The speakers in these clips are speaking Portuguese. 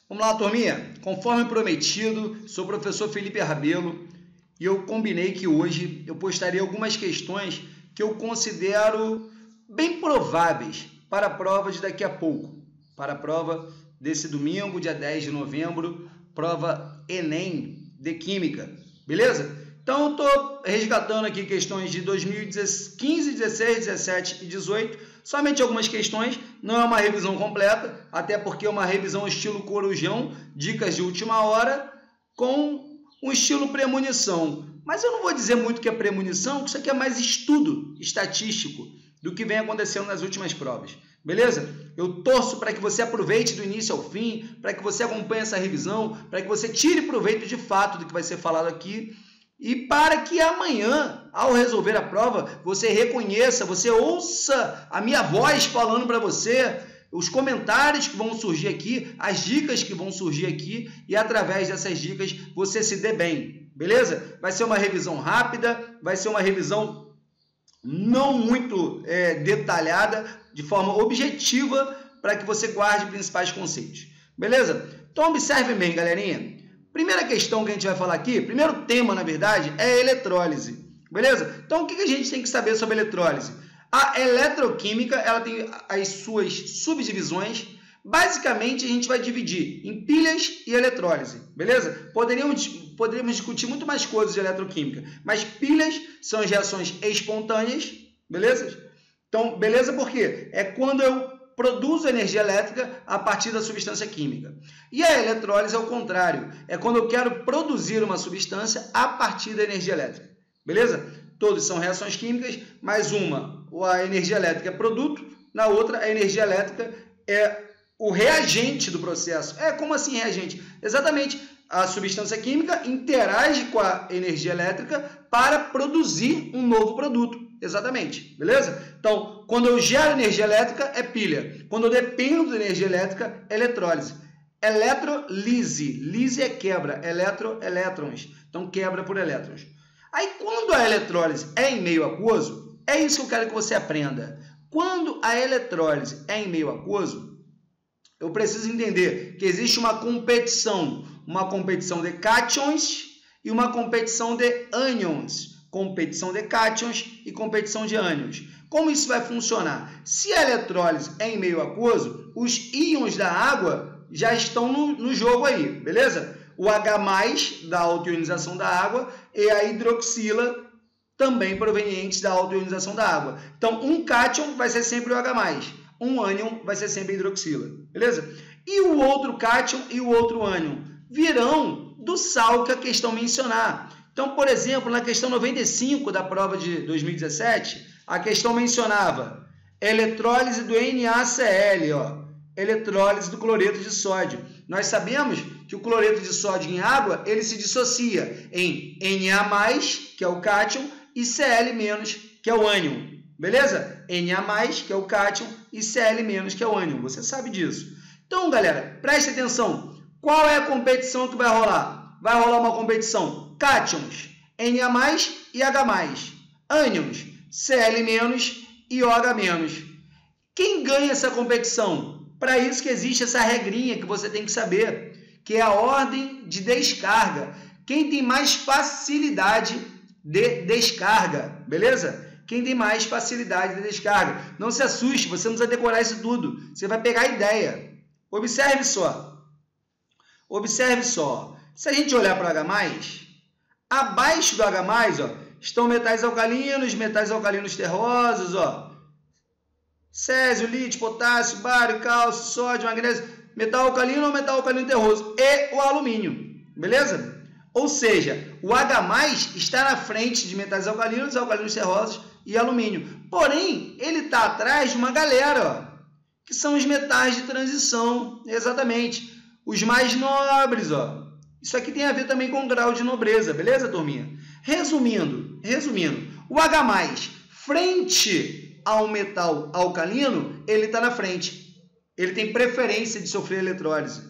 Vamos lá, turminha? Conforme prometido, sou o professor Felipe Rabelo e eu combinei que hoje eu postaria algumas questões que eu considero bem prováveis para a prova de daqui a pouco, para a prova desse domingo, dia 10 de novembro, prova Enem de Química, beleza? Então, eu estou resgatando aqui questões de 2015, 16, 17 e 18, somente algumas questões, não é uma revisão completa, até porque é uma revisão estilo corujão, dicas de última hora, com um estilo premonição. Mas eu não vou dizer muito que é premonição, porque isso aqui é mais estudo estatístico do que vem acontecendo nas últimas provas, beleza? Eu torço para que você aproveite do início ao fim, para que você acompanhe essa revisão, para que você tire proveito de fato do que vai ser falado aqui, e para que amanhã, ao resolver a prova, você reconheça, você ouça a minha voz falando para você, os comentários que vão surgir aqui, as dicas que vão surgir aqui, e através dessas dicas você se dê bem, beleza? Vai ser uma revisão rápida, vai ser uma revisão não muito detalhada, de forma objetiva, para que você guarde os principais conceitos, beleza? Então observe bem, galerinha. Primeira questão que a gente vai falar aqui, primeiro tema, na verdade, é a eletrólise, beleza? Então, o que a gente tem que saber sobre a eletrólise? A eletroquímica, ela tem as suas subdivisões. Basicamente, a gente vai dividir em pilhas e eletrólise, beleza? Poderíamos discutir muito mais coisas de eletroquímica, mas pilhas são as reações espontâneas, beleza? Então, beleza por quê? É quando eu produzo energia elétrica a partir da substância química. E a eletrólise é o contrário, é quando eu quero produzir uma substância a partir da energia elétrica, beleza? Todos são reações químicas, mas uma, a energia elétrica é produto, na outra, a energia elétrica é o reagente do processo. Como assim reagente? Exatamente, a substância química interage com a energia elétrica para produzir um novo produto. Exatamente, beleza? Então, quando eu gero energia elétrica, é pilha. Quando eu dependo da energia elétrica, é eletrólise. Eletrolise. Lise é quebra. Elétrons. Então, quebra por elétrons. Aí, quando a eletrólise é em meio aquoso, é isso que eu quero que você aprenda. Quando a eletrólise é em meio aquoso, eu preciso entender que existe uma competição de cátions e uma competição de ânions. Competição de cátions e competição de ânions. Como isso vai funcionar? Se a eletrólise é em meio aquoso, os íons da água já estão no jogo aí, beleza? O H+, da autoionização da água, e a hidroxila, também provenientes da autoionização da água. Então, um cátion vai ser sempre o H+, um ânion vai ser sempre a hidroxila, beleza? E o outro cátion e o outro ânion virão do sal que a questão mencionar. Então, por exemplo, na questão 95 da prova de 2017, a questão mencionava eletrólise do NaCl, eletrólise do cloreto de sódio. Nós sabemos que o cloreto de sódio em água, ele se dissocia em Na+, que é o cátion, e Cl-, que é o ânion. Beleza? Na+, que é o cátion, e Cl-, que é o ânion. Você sabe disso. Então, galera, preste atenção. Qual é a competição que vai rolar? Vai rolar uma competição cátions, Na+ e H+, ânions, Cl- e OH-. Quem ganha essa competição? Para isso que existe essa regrinha que você tem que saber, que é a ordem de descarga. Quem tem mais facilidade de descarga, beleza? Quem tem mais facilidade de descarga. Não se assuste, você não precisa decorar isso tudo. Você vai pegar a ideia. Observe só. Observe só. Se a gente olhar para o H+, abaixo do H+, estão metais alcalinos terrosos, Césio, lítio, potássio, bário, cálcio, sódio, magnésio, metal alcalino ou metal alcalino terroso e o alumínio, beleza? Ou seja, o H+ está na frente de metais alcalinos terrosos e alumínio. Porém, ele está atrás de uma galera, que são os metais de transição, exatamente, os mais nobres, Isso aqui tem a ver também com o grau de nobreza, beleza, turminha? Resumindo, o H+, frente ao metal alcalino, ele está na frente. Ele tem preferência de sofrer eletrólise.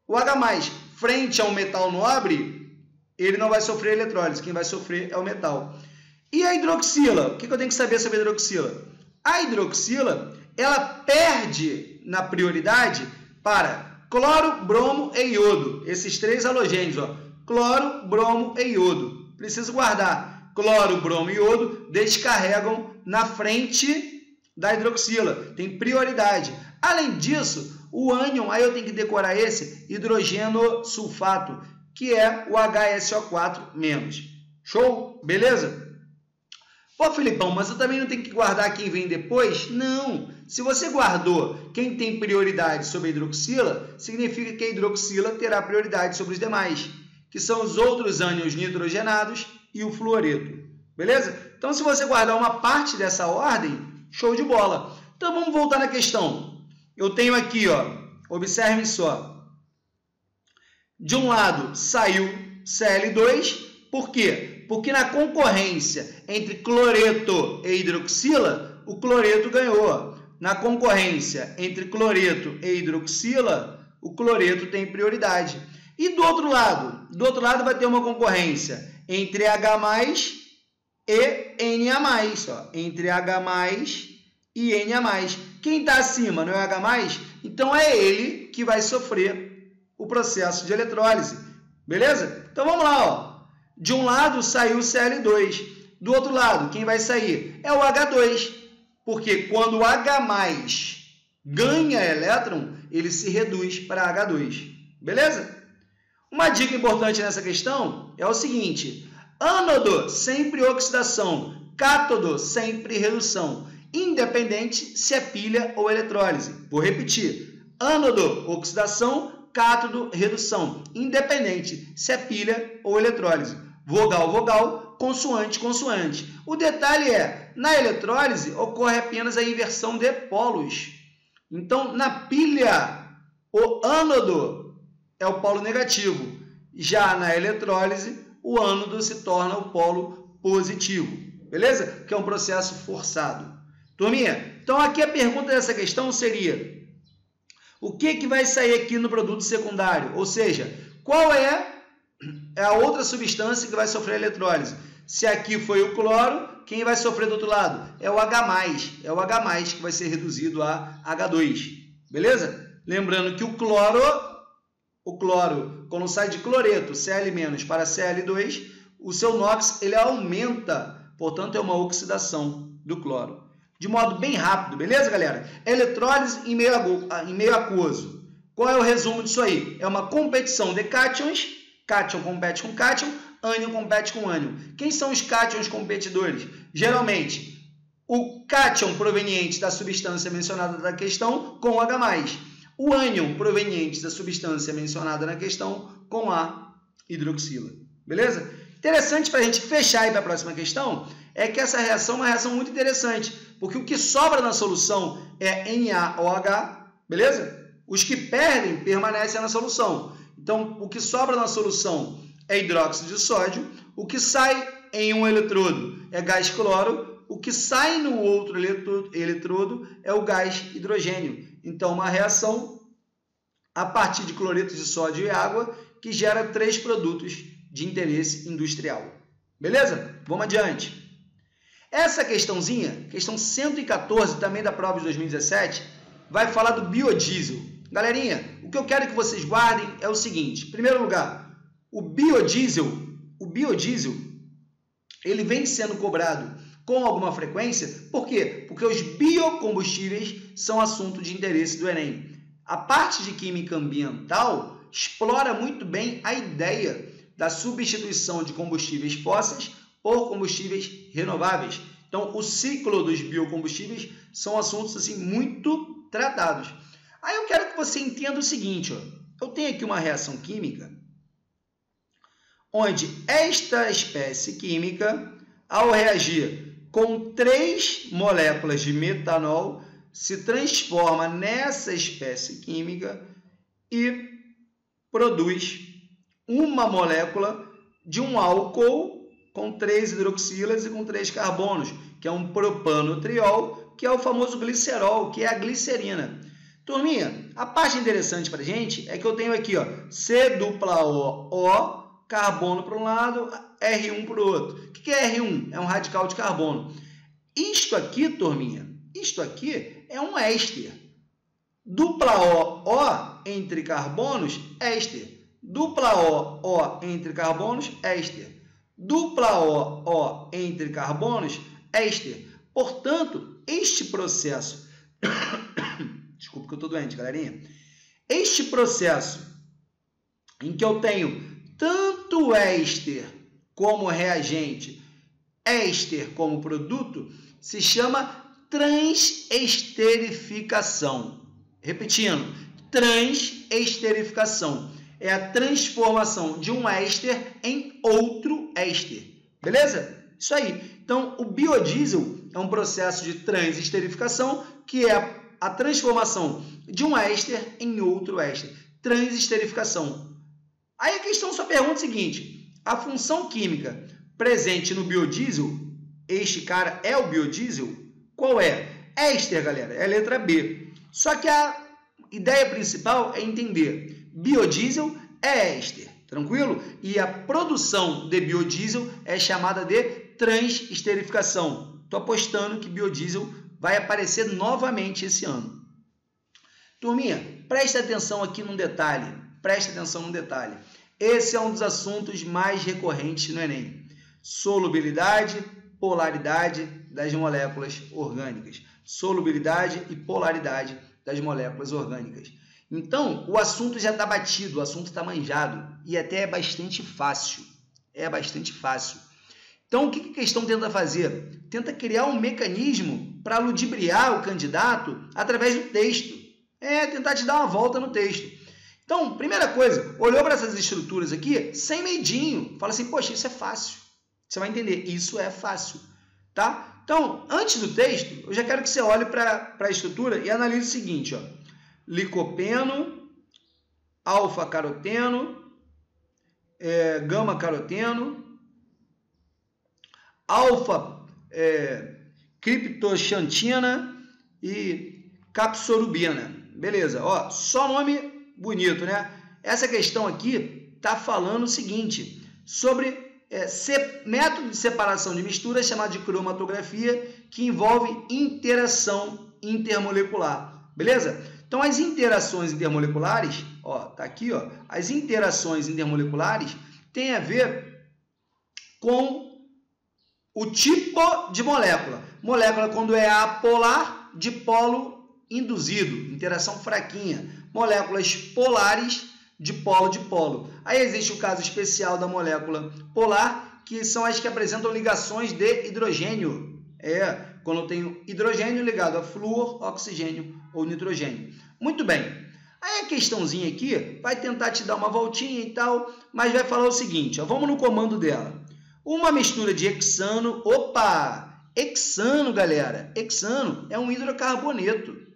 O H+, frente ao metal nobre, ele não vai sofrer eletrólise. Quem vai sofrer é o metal. E a hidroxila? O que eu tenho que saber sobre a hidroxila? A hidroxila, ela perde na prioridade para Cloro, bromo e iodo. Esses 3 halogênios, ó. Cloro, bromo e iodo. Preciso guardar. Cloro, bromo e iodo descarregam na frente da hidroxila. Tem prioridade. Além disso, o ânion, aí eu tenho que decorar esse, hidrogênio sulfato, que é o HSO4-. Show? Beleza? Pô, Filipão, mas eu também não tenho que guardar quem vem depois? Não. Se você guardou quem tem prioridade sobre a hidroxila, significa que a hidroxila terá prioridade sobre os demais, que são os outros ânions nitrogenados e o fluoreto. Beleza? Então, se você guardar uma parte dessa ordem, show de bola. Então, vamos voltar na questão. Eu tenho aqui, ó, observem só. De um lado saiu Cl2, por quê? Porque na concorrência entre cloreto e hidroxila, o cloreto ganhou. Na concorrência entre cloreto e hidroxila, o cloreto tem prioridade. E do outro lado vai ter uma concorrência entre H+, e Na+. Ó, entre H+, e Na+. Quem está acima não é H+, então é ele que vai sofrer o processo de eletrólise. Beleza? Então vamos lá, ó. De um lado saiu o Cl2, do outro lado, quem vai sair? É o H2, porque quando o H+ ganha elétron, ele se reduz para H2. Beleza? Uma dica importante nessa questão é o seguinte: ânodo, sempre oxidação, cátodo, sempre redução, independente se é pilha ou eletrólise. Vou repetir: ânodo, oxidação, cátodo, redução, independente se é pilha ou eletrólise. Vogal, vogal, consoante, consoante. O detalhe é, na eletrólise ocorre apenas a inversão de polos. Então, na pilha, o ânodo é o polo negativo. Já na eletrólise, o ânodo se torna o polo positivo. Beleza? Que é um processo forçado. Turminha, então aqui a pergunta dessa questão seria: o que vai sair aqui no produto secundário? Ou seja, qual é a outra substância que vai sofrer eletrólise? Se aqui foi o cloro, quem vai sofrer do outro lado? É o H+. É o H+, que vai ser reduzido a H2. Beleza? Lembrando que o cloro, quando sai de cloreto, Cl- para Cl2, o seu NOx ele aumenta, portanto é uma oxidação do cloro. De modo bem rápido, beleza, galera? Eletrólise em meio aquoso. Qual é o resumo disso aí? É uma competição de cátions. Cátion compete com cátion, ânion compete com ânion. Quem são os cátions competidores? Geralmente, o cátion proveniente da substância mencionada na questão com H+. O ânion proveniente da substância mencionada na questão com a hidroxila. Beleza? Interessante para a gente fechar aí para a próxima questão é que essa reação é uma reação muito interessante, porque o que sobra na solução é NaOH, beleza? Os que perdem permanecem na solução. Então, o que sobra na solução é hidróxido de sódio, o que sai em um eletrodo é gás cloro, o que sai no outro eletrodo é o gás hidrogênio. Então, uma reação a partir de cloreto de sódio e água que gera 3 produtos de interesse industrial. Beleza? Vamos adiante. Essa questãozinha, questão 114, também da prova de 2017, vai falar do biodiesel. Galerinha, o que eu quero que vocês guardem é o seguinte: em primeiro lugar, o biodiesel, ele vem sendo cobrado com alguma frequência. Por quê? Porque os biocombustíveis são assunto de interesse do Enem. A parte de química ambiental explora muito bem a ideia da substituição de combustíveis fósseis por combustíveis renováveis. Então, o ciclo dos biocombustíveis são assuntos assim muito tratados. Aí eu quero que você entenda o seguinte, ó. Eu tenho aqui uma reação química onde esta espécie química, ao reagir com 3 moléculas de metanol, se transforma nessa espécie química e produz uma molécula de um álcool com 3 hidroxilas e com 3 carbonos, que é um propanotriol, que é o famoso glicerol, que é a glicerina. Turminha, a parte interessante para a gente é que eu tenho aqui, ó, C-O-O, carbono para um lado, R1 para o outro. O que é R1? É um radical de carbono. Isto aqui, turminha, isto aqui é um éster. Dupla O, entre carbonos, éster. Dupla O entre carbonos, éster. Dupla O entre carbonos, éster. Portanto, este processo... Desculpa que eu estou doente, galerinha. Este processo em que eu tenho tanto éster como reagente, éster como produto, se chama transesterificação. Repetindo, transesterificação é a transformação de um éster em outro éster. Beleza? Isso aí. Então, o biodiesel é um processo de transesterificação, que é a transformação de um éster em outro éster. Transesterificação. Aí a questão só pergunta o seguinte: a função química presente no biodiesel, este cara é o biodiesel, qual é? Éster, galera, é a letra B. Só que a ideia principal é entender: biodiesel é éster, tranquilo? E a produção de biodiesel é chamada de transesterificação. Estou apostando que biodiesel vai aparecer novamente esse ano. Turminha, presta atenção aqui num detalhe. Presta atenção num detalhe. Esse é um dos assuntos mais recorrentes no Enem. Solubilidade, polaridade das moléculas orgânicas. Solubilidade e polaridade das moléculas orgânicas. Então, o assunto já está batido, o assunto está manjado e até é bastante fácil. É bastante fácil. Então, o que a questão tenta fazer? Tenta criar um mecanismo para ludibriar o candidato através do texto. Tentar te dar uma volta no texto. Então, primeira coisa, olhou para essas estruturas aqui, sem medinho. Fala assim, poxa, isso é fácil. Você vai entender, isso é fácil. Tá? Então, antes do texto, eu já quero que você olhe para a estrutura e analise o seguinte. Ó. Licopeno, alfa-caroteno, gama-caroteno, alfa-criptoxantina e capsorubina. Beleza, ó, só nome bonito, né? Essa questão aqui está falando o seguinte, sobre método de separação de mistura chamado de cromatografia, que envolve interação intermolecular. Beleza? Então, as interações intermoleculares, ó, tá aqui, ó, as interações intermoleculares têm a ver com o tipo de molécula. Molécula quando é apolar, dipolo induzido, interação fraquinha. Moléculas polares, dipolo-dipolo. Aí existe o caso especial da molécula polar, que são as que apresentam ligações de hidrogênio. Quando eu tenho hidrogênio ligado a flúor, oxigênio ou nitrogênio. Muito bem. Aí a questãozinha aqui vai tentar te dar uma voltinha e tal, mas vai falar o seguinte, ó, vamos no comando dela. Uma mistura de hexano, hexano, galera, hexano é um hidrocarboneto.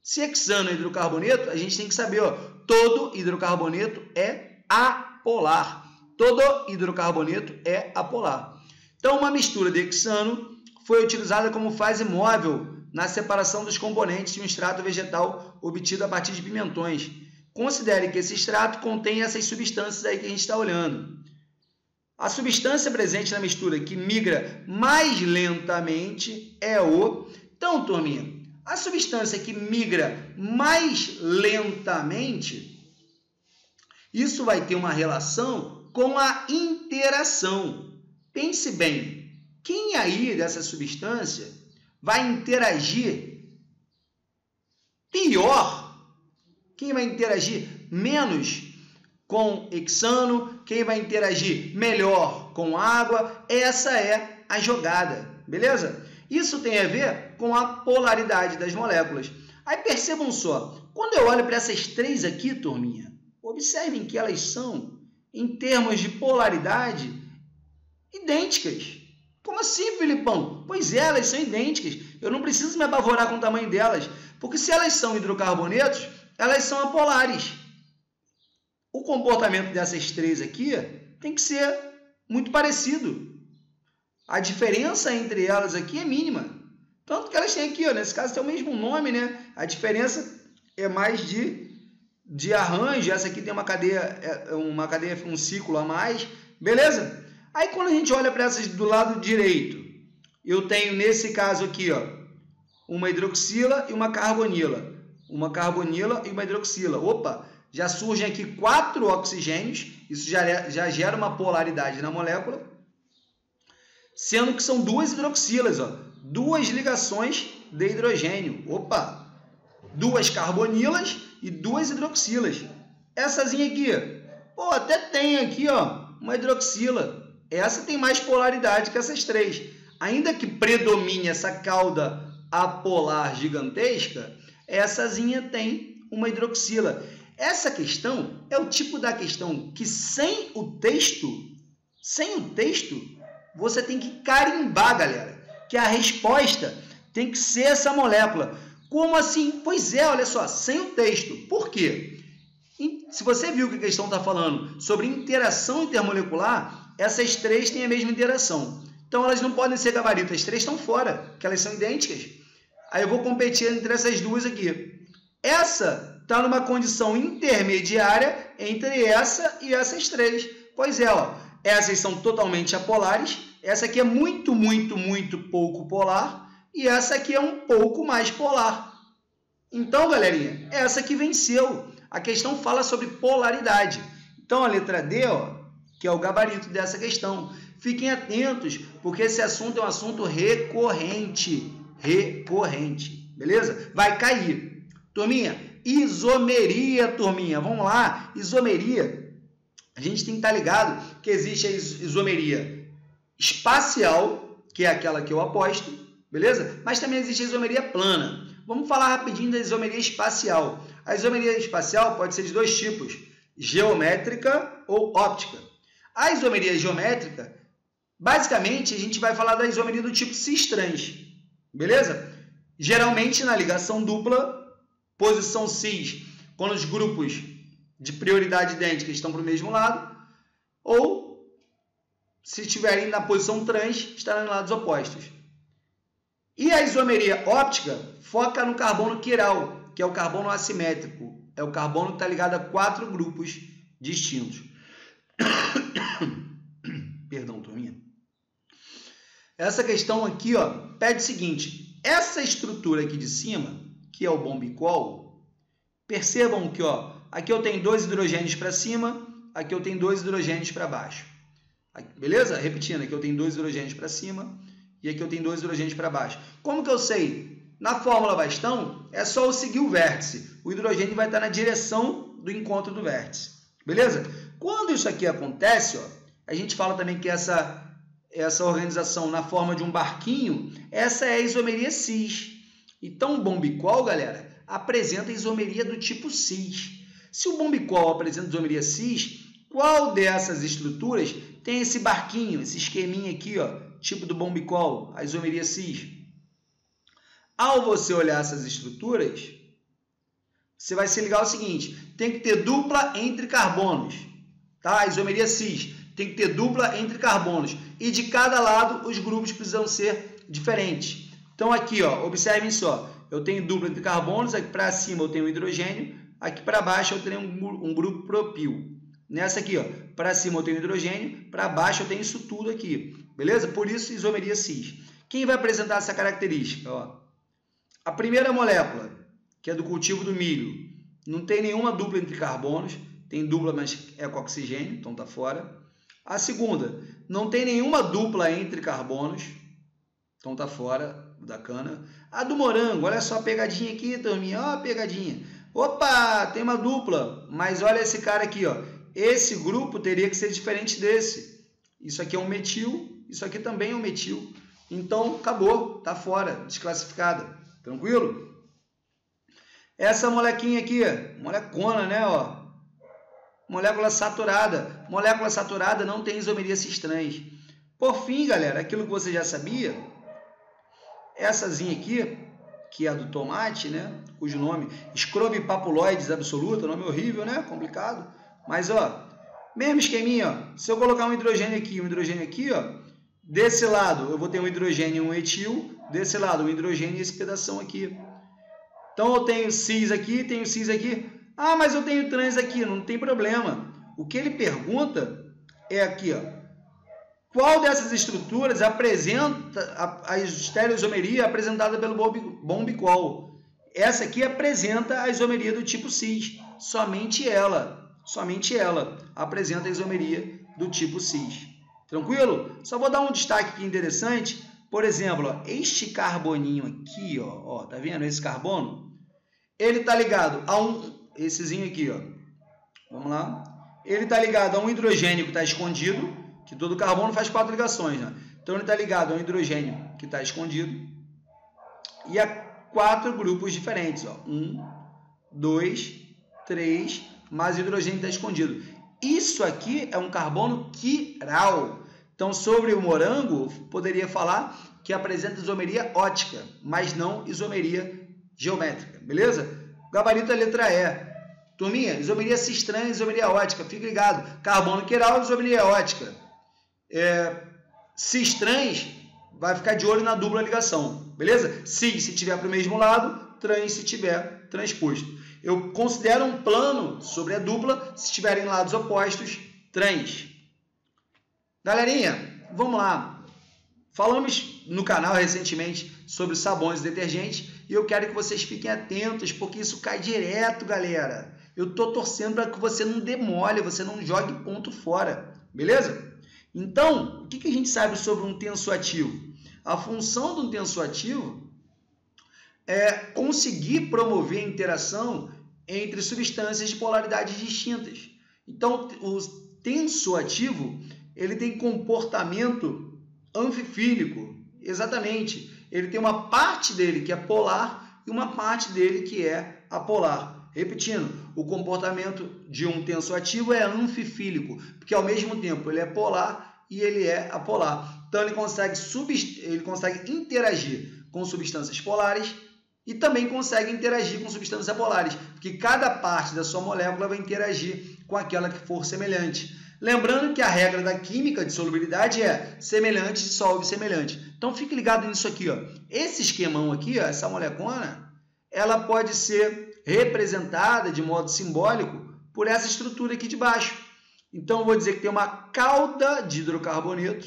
Se hexano é hidrocarboneto, a gente tem que saber, ó, todo hidrocarboneto é apolar. Todo hidrocarboneto é apolar. Então, uma mistura de hexano foi utilizada como fase móvel na separação dos componentes de um extrato vegetal obtido a partir de pimentões. Considere que esse extrato contém essas substâncias aí que a gente está olhando. A substância presente na mistura que migra mais lentamente é o... Então, turminha, a substância que migra mais lentamente, isso vai ter uma relação com a interação. Pense bem, quem aí dessa substância vai interagir pior? Quem vai interagir menos com hexano? Quem vai interagir melhor com água? Essa é a jogada, beleza? Isso tem a ver com a polaridade das moléculas. Aí percebam só, quando eu olho para essas três aqui, turminha, observem que elas são, em termos de polaridade, idênticas. Como assim, Filipão? Pois é, elas são idênticas. Eu não preciso me apavorar com o tamanho delas, porque se elas são hidrocarbonetos, elas são apolares. O comportamento dessas três aqui tem que ser muito parecido. A diferença entre elas aqui é mínima. Tanto que elas têm aqui, ó, nesse caso tem o mesmo nome, né? A diferença é mais de arranjo. Essa aqui tem uma cadeia, um ciclo a mais. Beleza? Aí quando a gente olha para essas do lado direito, eu tenho nesse caso aqui, ó, uma hidroxila e uma carbonila. Uma carbonila e uma hidroxila. Opa! já surgem aqui 4 oxigênios, isso já gera uma polaridade na molécula, sendo que são 2 hidroxilas, ó, 2 ligações de hidrogênio. Opa! 2 carbonilas e 2 hidroxilas.Essazinha aqui, pô, até tem aqui, ó, uma hidroxila. Essa tem mais polaridade que essas 3. Ainda que predomine essa cauda apolar gigantesca,essazinha tem uma hidroxila. Essa questão é o tipo da questão que sem o texto, você tem que carimbar, galera, que a resposta tem que ser essa molécula. Como assim? Pois é, olha só, sem o texto. Por quê? Se você viu que a questão está falando sobre interação intermolecular, essas 3 têm a mesma interação. Então, elas não podem ser gabaritos. As 3 estão fora, porque elas são idênticas. Aí eu vou competir entre essas 2 aqui. Essa está numa condição intermediária entre essa e essas 3. Pois é, ó, essas são totalmente apolares. Essa aqui é muito, muito, muito pouco polar. E essa aqui é um pouco mais polar. Então, galerinha, essa aqui venceu. A questão fala sobre polaridade. Então, a letra D, ó, que é o gabarito dessa questão. Fiquem atentos, porque esse assunto é um assunto recorrente. Recorrente. Beleza? Vai cair. Turminha, isomeria, turminha. Vamos lá. Isomeria. A gente tem que estar ligado que existe a isomeria espacial, que é aquela que eu aposto. Beleza? Mas também existe a isomeria plana. Vamos falar rapidinho da isomeria espacial. A isomeria espacial pode ser de 2 tipos, geométrica ou óptica. A isomeria geométrica, basicamente, a gente vai falar da isomeria do tipo cis-trans, beleza? Geralmente, na ligação dupla, posição cis, quando os grupos de prioridade idêntica estão para o mesmo lado, ou, se estiverem na posição trans, estarão em lados opostos. E a isomeria óptica foca no carbono quiral, que é o carbono assimétrico. É o carbono que está ligado a 4 grupos distintos. Perdão, turminha. Essa questão aqui, ó, pede o seguinte. Essa estrutura aqui de cima, que é o bombicol, percebam que, ó, aqui eu tenho 2 hidrogênios para cima, aqui eu tenho 2 hidrogênios para baixo. Aqui, beleza? Repetindo, aqui eu tenho 2 hidrogênios para cima e aqui eu tenho 2 hidrogênios para baixo. Como que eu sei? Na fórmula bastão, é só eu seguir o vértice. O hidrogênio vai estar na direção do encontro do vértice. Beleza? Quando isso aqui acontece, ó, a gente fala também que essa organização na forma de um barquinho, essa é a isomeria cis. Então, o bombicol, galera, apresenta isomeria do tipo cis. Se o bombicol apresenta isomeria cis, qual dessas estruturas tem esse barquinho, esse esqueminha aqui, ó, tipo do bombicol, a isomeria cis? Ao você olhar essas estruturas, você vai se ligar ao seguinte, tem que ter dupla entre carbonos, tá? A isomeria cis tem que ter dupla entre carbonos e de cada lado os grupos precisam ser diferentes. Então aqui, ó, observem só, eu tenho dupla entre carbonos, aqui para cima eu tenho hidrogênio, aqui para baixo eu tenho um grupo propil. Nessa aqui, ó, para cima eu tenho hidrogênio, para baixo eu tenho isso tudo aqui, beleza? Por isso isomeria cis. Quem vai apresentar essa característica, ó? A primeira molécula, que é do cultivo do milho, não tem nenhuma dupla entre carbonos, tem dupla, mas é com oxigênio, então está fora. A segunda, não tem nenhuma dupla entre carbonos, então está fora da cana. A do morango, olha só a pegadinha aqui, turminha, ó a pegadinha. Opa, tem uma dupla, mas olha esse cara aqui, ó. Esse grupo teria que ser diferente desse. Isso aqui é um metil, isso aqui também é um metil. Então, acabou, está fora, desclassificada. Tranquilo? Essa molequinha aqui, molecona, né? Ó, molécula saturada. Molécula saturada não tem isomeria cis-trans. Por fim, galera, aquilo que você já sabia,Essazinha aqui, que é a do tomate, né? Cujo nome, Scrobipapuloides absoluta, nome horrível, né? Complicado. Mas, ó, mesmo esqueminha, ó. Se eu colocar um hidrogênio aqui, ó, desse lado eu vou ter um hidrogênio e um etil, desse lado um hidrogênio e esse pedação aqui. Então eu tenho cis aqui, tenho cis aqui. Ah, mas eu tenho trans aqui, não tem problema. O que ele pergunta é aqui, ó. Qual dessas estruturas apresenta a estereoisomeria apresentada pelo bombicol? Essa aqui apresenta a isomeria do tipo cis. somente ela apresenta a isomeria do tipo cis. Tranquilo? Só vou dar um destaque aqui interessante. Por exemplo, ó, este carboninho aqui, ó, tá vendo esse carbono? Ele está ligado a essezinho aqui, ó. Vamos lá. Ele está ligado a um hidrogênio que está escondido, que todo carbono faz 4 ligações, né? Então ele está ligado a um hidrogênio que está escondido e a 4 grupos diferentes, ó. 1, 2, 3, mais o hidrogênio está escondido. Isso aqui é um carbono quiral. Então, sobre o morango, poderia falar que apresenta isomeria ótica, mas não isomeria geométrica, beleza? Gabarito é letra E. Turminha, isomeria cis-trans, isomeria ótica, fique ligado. Carbono quiral, isomeria ótica. Cis-trans vai ficar de olho na dupla ligação, beleza? Cis se tiver para o mesmo lado, trans se tiver transposto. Eu considero um plano sobre a dupla se estiverem lados opostos, trans. Galerinha, vamos lá. Falamos no canal recentemente sobre sabões e detergentes e eu quero que vocês fiquem atentos porque isso cai direto, galera. Eu estou torcendo para que você não demole, você não jogue ponto fora, beleza? Então, o que a gente sabe sobre um tensoativo? A função de um tensoativo é conseguir promover a interação entre substâncias de polaridades distintas. Então, o tensoativo ele tem comportamento anfifílico, exatamente. Ele tem uma parte dele que é polar e uma parte dele que é apolar. Repetindo, o comportamento de um tensoativo é anfifílico, porque ao mesmo tempo ele é polar e ele é apolar. Então ele consegue interagir com substâncias polares e também consegue interagir com substâncias apolares, porque cada parte da sua molécula vai interagir com aquela que for semelhante. Lembrando que a regra da química de solubilidade é semelhante dissolve semelhante. Então fique ligado nisso aqui, ó. Esse esquemão aqui, ó, essa molecona, ela pode ser representada de modo simbólico por essa estrutura aqui de baixo. Então eu vou dizer que tem uma cauda de hidrocarboneto.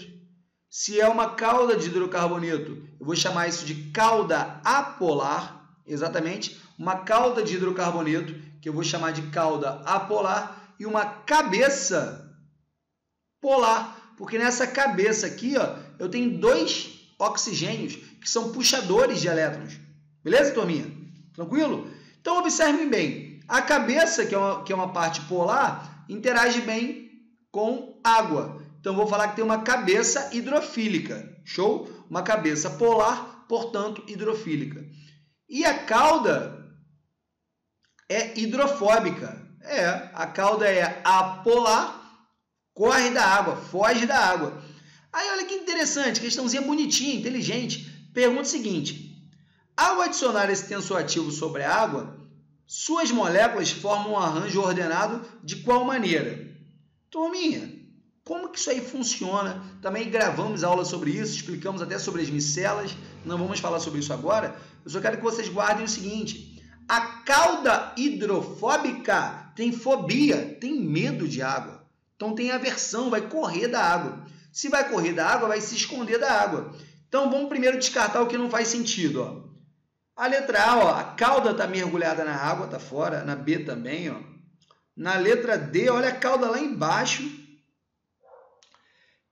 Se é uma cauda de hidrocarboneto, eu vou chamar isso de cauda apolar, exatamente, uma cauda de hidrocarboneto, que eu vou chamar de cauda apolar, e uma cabeça polar, porque nessa cabeça aqui, ó, eu tenho 2 oxigênios que são puxadores de elétrons. Beleza, turminha? Tranquilo? Então, observem bem. A cabeça, que é uma parte polar, interage bem com água. Então, vou falar que tem uma cabeça hidrofílica. Show? Uma cabeça polar, portanto, hidrofílica. E a cauda é hidrofóbica. A cauda é apolar, corre da água, foge da água. Aí, olha que interessante, questãozinha bonitinha, inteligente. Pergunta o seguinte: ao adicionar esse tensoativo sobre a água, suas moléculas formam um arranjo ordenado de qual maneira? Turminha, como que isso aí funciona? Também gravamos aula sobre isso, explicamos até sobre as micelas, não vamos falar sobre isso agora. Eu só quero que vocês guardem o seguinte: a cauda hidrofóbica tem fobia, tem medo de água. Então tem aversão, vai correr da água. Se vai correr da água, vai se esconder da água. Então vamos primeiro descartar o que não faz sentido, ó. A letra A, ó, a cauda está mergulhada na água, está fora. Na B também, ó. Na letra D, olha a cauda lá embaixo.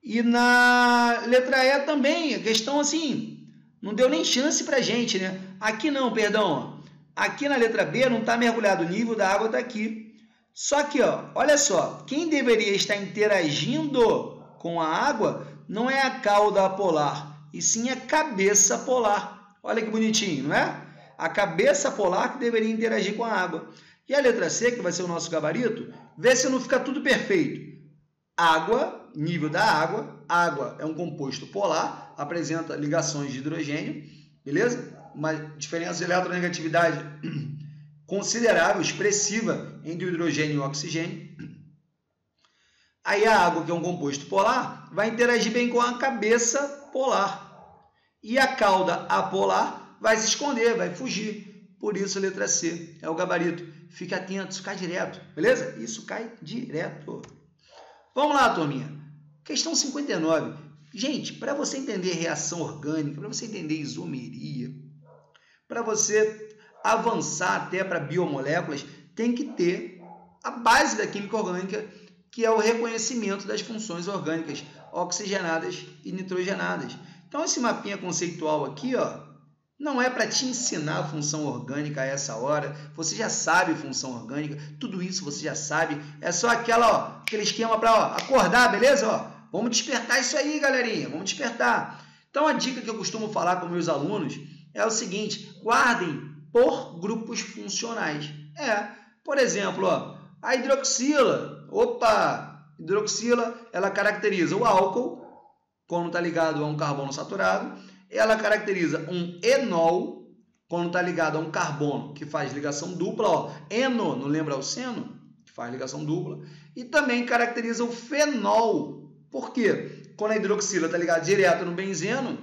E na letra E também, a questão assim, não deu nem chance para a gente, né? Aqui não, perdão, ó. Aqui na letra B não está mergulhado, o nível da água está aqui. Só que, ó, olha só, quem deveria estar interagindo com a água não é a cauda polar, e sim a cabeça polar. Olha que bonitinho, não é? A cabeça polar que deveria interagir com a água. E a letra C, que vai ser o nosso gabarito, vê se não fica tudo perfeito. Água, nível da água. Água é um composto polar, apresenta ligações de hidrogênio, beleza? Uma diferença de eletronegatividade considerável, expressiva entre o hidrogênio e o oxigênio. Aí a água, que é um composto polar, vai interagir bem com a cabeça polar. E a cauda apolar vai se esconder, vai fugir. Por isso, a letra C é o gabarito. Fique atento, isso cai direto, beleza? Isso cai direto. Vamos lá, turminha. Questão 59. Gente, para você entender reação orgânica, para você entender isomeria, para você avançar até para biomoléculas, tem que ter a base da química orgânica, que é o reconhecimento das funções orgânicas oxigenadas e nitrogenadas. Então, esse mapinha conceitual aqui, ó, não é para te ensinar a função orgânica a essa hora. Você já sabe função orgânica, tudo isso você já sabe. É só aquele esquema para acordar, beleza? Ó, vamos despertar isso aí, galerinha. Vamos despertar. Então, a dica que eu costumo falar com meus alunos é o seguinte: guardem por grupos funcionais. Por exemplo, ó, a hidroxila. Hidroxila, ela caracteriza o álcool, quando está ligado a um carbono saturado. Ela caracteriza um enol, quando está ligado a um carbono, que faz ligação dupla. Ó, eno, não lembra o seno? Que faz ligação dupla. E também caracteriza o fenol. Por quê? Quando a hidroxila está ligada direto no benzeno,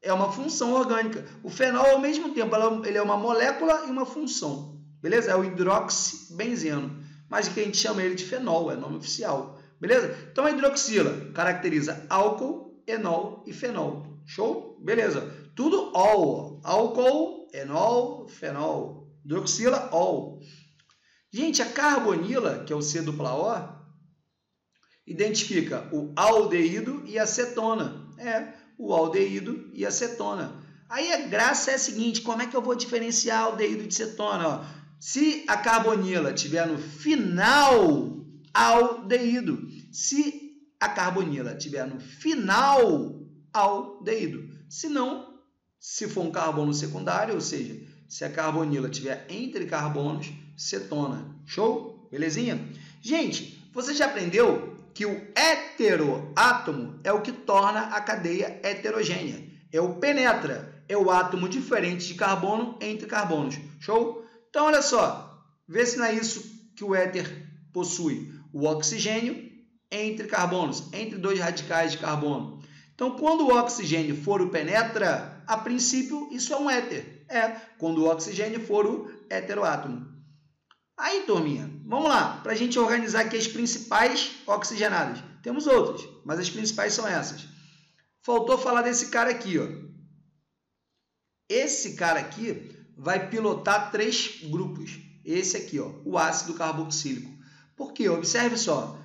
é uma função orgânica. O fenol, ao mesmo tempo, ele é uma molécula e uma função. Beleza? É o hidroxibenzeno. Mas que a gente chama ele de fenol, é nome oficial. Beleza? Então, a hidroxila caracteriza álcool, enol e fenol. Show? Beleza. Tudo ol. Álcool, enol, fenol. Hidroxila, ol. Gente, a carbonila, que é o C-O, identifica o aldeído e a cetona. O aldeído e a cetona. Aí a graça é a seguinte: como é que eu vou diferenciar aldeído de cetona? Ó, se a carbonila estiver no final, aldeído. Se a carbonila estiver no final, aldeído. Se não, se for um carbono secundário, ou seja, se a carbonila estiver entre carbonos, cetona. Show? Belezinha? Gente, você já aprendeu que o heteroátomo é o que torna a cadeia heterogênea. É o penetra, é o átomo diferente de carbono entre carbonos. Show? Então, olha só, vê se não é isso que o éter possui. O oxigênio entre carbonos, entre dois radicais de carbono. Então, quando o oxigênio for o penetra, a princípio, isso é um éter. Quando o oxigênio for o heteroátomo. Aí, turminha, vamos lá, para a gente organizar aqui as principais oxigenadas. Temos outras, mas as principais são essas. Faltou falar desse cara aqui, ó. Esse cara aqui vai pilotar 3 grupos. Esse aqui, ó, o ácido carboxílico. Por quê? Observe só.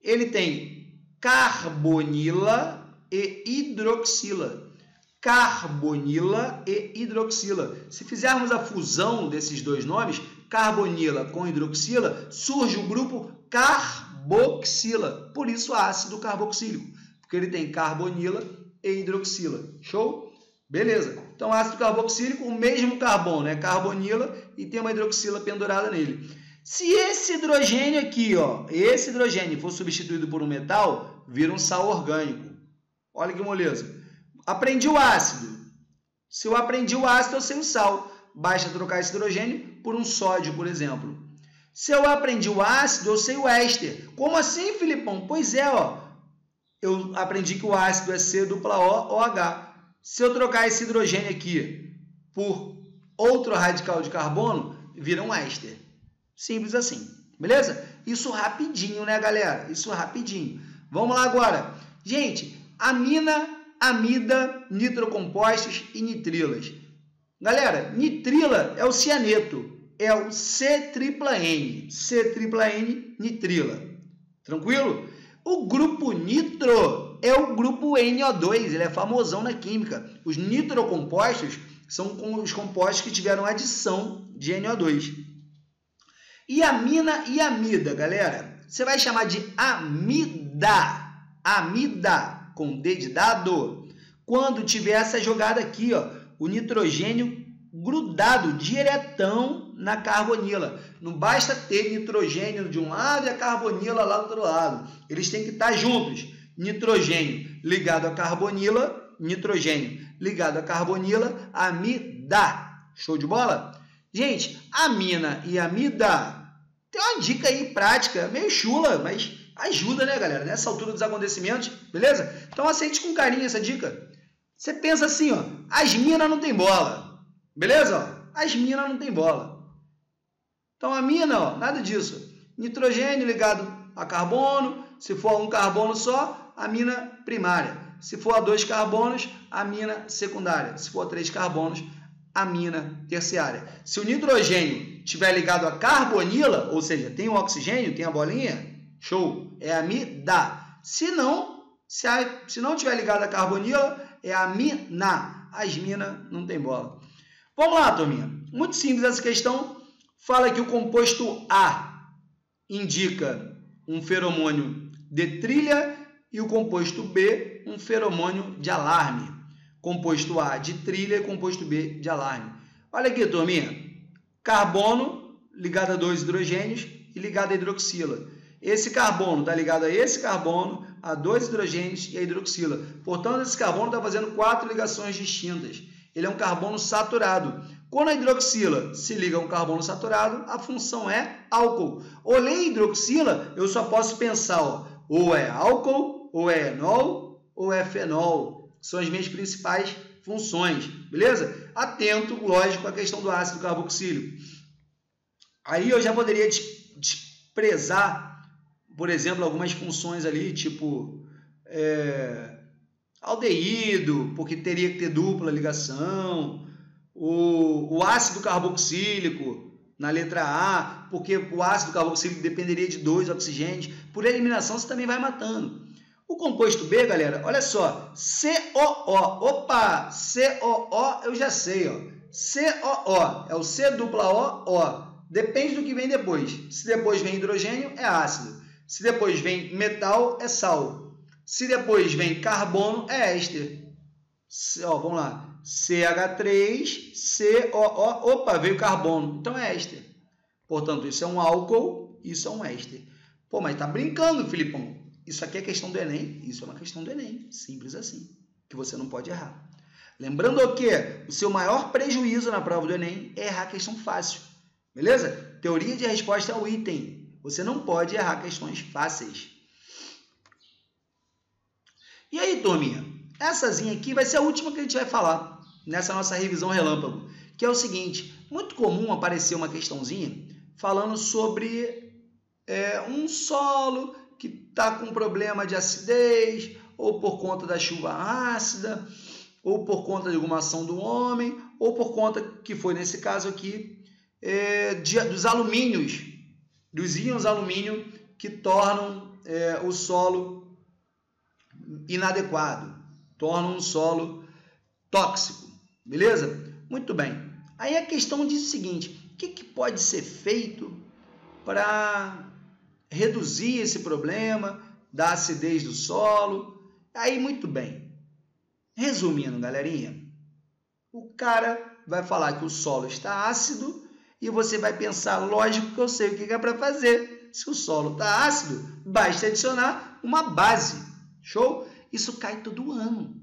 Ele tem carbonila e hidroxila. Carbonila e hidroxila. Se fizermos a fusão desses dois nomes, carbonila com hidroxila, surge o grupo carboxila. Por isso, ácido carboxílico. Porque ele tem carbonila e hidroxila. Show? Beleza. Então, ácido carboxílico, o mesmo carbono, é carbonila e tem uma hidroxila pendurada nele. Se esse hidrogênio aqui, ó, esse hidrogênio for substituído por um metal, vira um sal orgânico. Olha que moleza. Aprendi o ácido. Se eu aprendi o ácido, eu sei o sal. Basta trocar esse hidrogênio por um sódio, por exemplo. Se eu aprendi o ácido, eu sei o éster. Como assim, Filipão? Pois é, ó. Eu aprendi que o ácido é C-O-OH. Se eu trocar esse hidrogênio aqui por outro radical de carbono, vira um éster. Simples assim. Beleza? Isso rapidinho, né, galera? Isso rapidinho. Vamos lá agora. Gente, amina, amida, nitrocompostos e nitrilas. Galera, nitrila é o cianeto, é o C-tripla-N, C-tripla-N, nitrila. Tranquilo? O grupo nitro é o grupo NO2, ele é famosão na química. Os nitrocompostos são os compostos que tiveram adição de NO2. E amina e amida, galera, você vai chamar de amida, amida, com D de dado, quando tiver essa jogada aqui, ó, o nitrogênio grudado diretão na carbonila. Não basta ter nitrogênio de um lado e a carbonila lá do outro lado. Eles têm que estar juntos. Nitrogênio ligado à carbonila, nitrogênio ligado à carbonila, amida. Show de bola? Gente, amina e amida, tem uma dica aí prática, meio chula, mas ajuda, né, galera? Nessa altura dos acontecimentos, beleza? Então aceite com carinho essa dica. Você pensa assim, ó, as minas não tem bola, beleza? Ó, as minas não tem bola. Então a mina, ó, nada disso. Nitrogênio ligado a carbono, se for um carbono só, amina primária. Se for a 2 carbonos, amina secundária. Se for a 3 carbonos, amina terciária. Se o nitrogênio estiver ligado a carbonila, ou seja, tem o oxigênio, tem a bolinha, show, é amida. Se não estiver ligado a carbonila, é amina. As minas não tem bola. Vamos lá, turminha. Muito simples essa questão. Fala que o composto A indica um feromônio de trilha e o composto B um feromônio de alarme. Composto A de trilha e composto B de alarme. Olha aqui, turminha. Carbono ligado a 2 hidrogênios e ligado a hidroxila. Esse carbono está ligado a esse carbono, a 2 hidrogênios e a hidroxila. Portanto, esse carbono está fazendo 4 ligações distintas. Ele é um carbono saturado. Quando a hidroxila se liga a um carbono saturado, a função é álcool. Olhei hidroxila, eu só posso pensar, ó, ou é álcool, ou é enol, ou é fenol. São as minhas principais funções, beleza? Atento, lógico, à questão do ácido carboxílico. Aí eu já poderia desprezar, por exemplo, algumas funções ali, tipo aldeído, porque teria que ter dupla ligação, o ácido carboxílico na letra A, porque o ácido carboxílico dependeria de 2 oxigênios. Por eliminação, você também vai matando. O composto B, galera, olha só, COO. Opa, COO eu já sei, ó. COO é o C dupla O. Depende do que vem depois. Se depois vem hidrogênio, é ácido. Se depois vem metal, é sal. Se depois vem carbono, é éster. Ó, vamos lá. CH3COO. Opa, veio carbono. Então é éster. Portanto, isso é um álcool, isso é um éster. Pô, mas tá brincando, Filipão. Isso aqui é questão do Enem. Isso é uma questão do Enem. Simples assim. Que você não pode errar. Lembrando que o seu maior prejuízo na prova do Enem é errar questão fácil. Beleza? Teoria de resposta é o item. Você não pode errar questões fáceis. E aí, turminha?Essazinha aqui vai ser a última que a gente vai falar nessa nossa revisão relâmpago, que é o seguinte, muito comum aparecer uma questãozinha falando sobre um solo que está com problema de acidez, ou por conta da chuva ácida, ou por conta de alguma ação do homem, ou por conta, que foi nesse caso aqui, dos alumínios, dos íons alumínio que tornam o solo inadequado, tornam um solo tóxico, beleza? Muito bem. Aí a questão diz o seguinte, o que pode ser feito para reduzir esse problema da acidez do solo? Aí, muito bem. Resumindo, galerinha, o cara vai falar que o solo está ácido e você vai pensar, lógico que eu sei o que é para fazer. Se o solo está ácido, basta adicionar uma base. Show? Isso cai todo ano.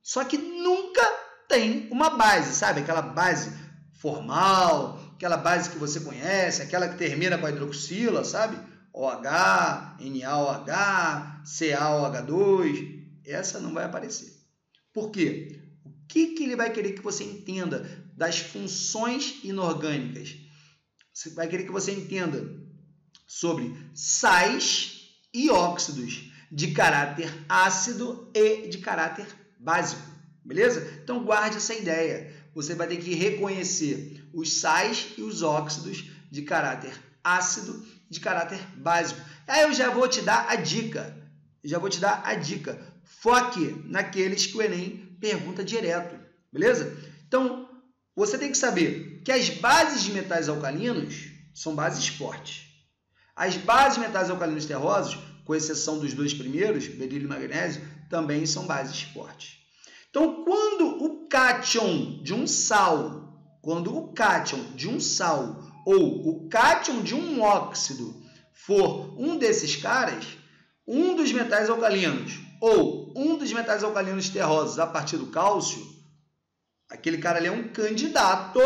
Só que nunca tem uma base, sabe? Aquela base formal, aquela base que você conhece, aquela que termina com a hidroxila, sabe? OH, NaOH, CaOH2. Essa não vai aparecer. Por quê? O que ele vai querer que você entenda das funções inorgânicas? Você vai querer que você entenda sobre sais e óxidos de caráter ácido e de caráter básico, beleza? Então guarde essa ideia. Você vai ter que reconhecer os sais e os óxidos de caráter ácido e de caráter básico. Aí eu já vou te dar a dica. Foque naqueles que o Enem pergunta direto, beleza? Então, você tem que saber que as bases de metais alcalinos são bases fortes. As bases de metais alcalinos terrosos, com exceção dos dois primeiros, berílio e magnésio, também são bases fortes. Então, quando o cátion de um sal, ou o cátion de um óxido for um desses caras, um dos metais alcalinos ou um dos metais alcalinos terrosos a partir do cálcio, aquele cara ali é um candidato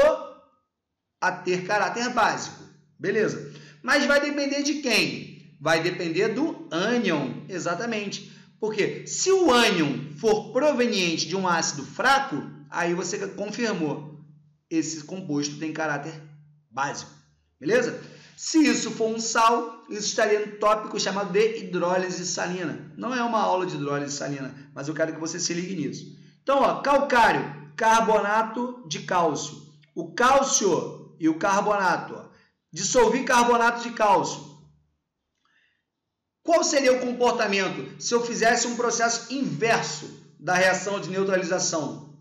a ter caráter básico. Beleza? Mas vai depender de quem? Vai depender do ânion, exatamente. Porque se o ânion for proveniente de um ácido fraco, aí você confirmou. Esse composto tem caráter básico. Beleza? Se isso for um sal, isso estaria no tópico chamado de hidrólise salina. Não é uma aula de hidrólise salina, mas eu quero que você se ligue nisso. Então, ó, calcário, carbonato de cálcio. O cálcio e o carbonato, ó, dissolvi carbonato de cálcio. Qual seria o comportamento se eu fizesse um processo inverso da reação de neutralização?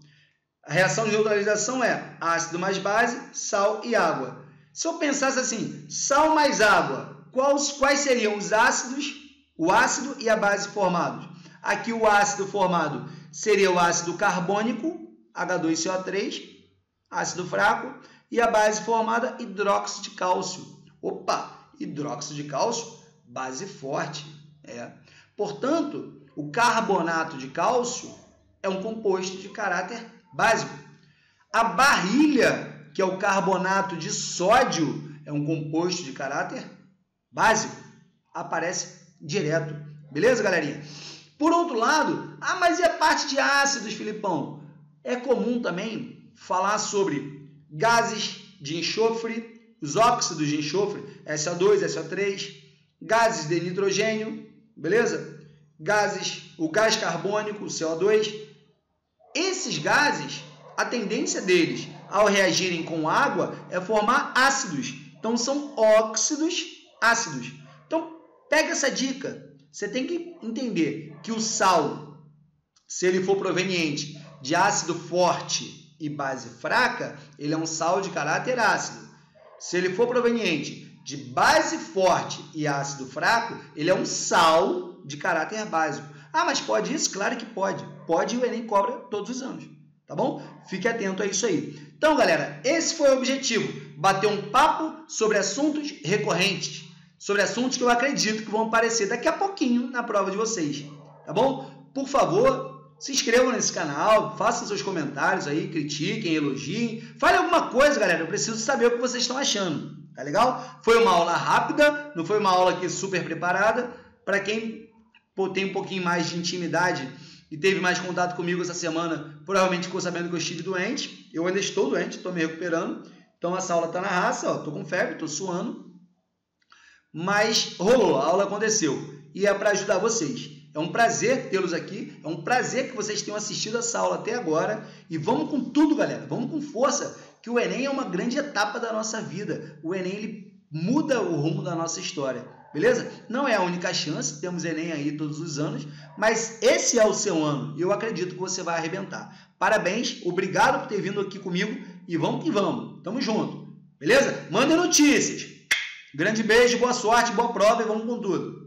A reação de neutralização é ácido mais base, sal e água. Se eu pensasse assim, sal mais água, quais seriam os ácidos, o ácido e a base formados? Aqui o ácido formado seria o ácido carbônico, H2CO3, ácido fraco, e a base formada, hidróxido de cálcio. Opa, hidróxido de cálcio, base forte. Portanto, o carbonato de cálcio é um composto de caráter básico. A barrilha, que é o carbonato de sódio, é um composto de caráter básico. Aparece direto. Beleza, galerinha? Por outro lado, mas e a parte de ácidos, Filipão? É comum também falar sobre gases de enxofre, os óxidos de enxofre, SO2, SO3, gases de nitrogênio, beleza? O gás carbônico, CO2. Esses gases, a tendência deles ao reagirem com água é formar ácidos. Então, são óxidos ácidos. Então, pega essa dica. Você tem que entender que o sal, se ele for proveniente de ácido forte e base fraca, ele é um sal de caráter ácido. Se ele for proveniente de base forte e ácido fraco, ele é um sal de caráter básico. Mas pode isso? Claro que pode. Pode, e o Enem cobra todos os anos. Tá bom? Fique atento a isso aí. Então, galera, esse foi o objetivo. Bater um papo sobre assuntos recorrentes. Sobre assuntos que eu acredito que vão aparecer daqui a pouquinho na prova de vocês. Tá bom? Por favor, se inscrevam nesse canal, façam seus comentários aí, critiquem, elogiem. Fale alguma coisa, galera. Eu preciso saber o que vocês estão achando. Tá legal? Foi uma aula rápida, não foi uma aula aqui super preparada. Para quem tem um pouquinho mais de intimidade e teve mais contato comigo essa semana, provavelmente ficou sabendo que eu estive doente. Eu ainda estou doente, estou me recuperando. Então, essa aula está na raça, ó, estou com febre, estou suando. Mas rolou, a aula aconteceu. E é para ajudar vocês. É um prazer tê-los aqui. É um prazer que vocês tenham assistido essa aula até agora. E vamos com tudo, galera. Vamos com força, que o Enem é uma grande etapa da nossa vida. O Enem ele muda o rumo da nossa história. Beleza? Não é a única chance, temos Enem aí todos os anos, mas esse é o seu ano e eu acredito que você vai arrebentar. Parabéns, obrigado por ter vindo aqui comigo e vamos que vamos. Tamo junto. Beleza? Mandem notícias. Grande beijo, boa sorte, boa prova e vamos com tudo.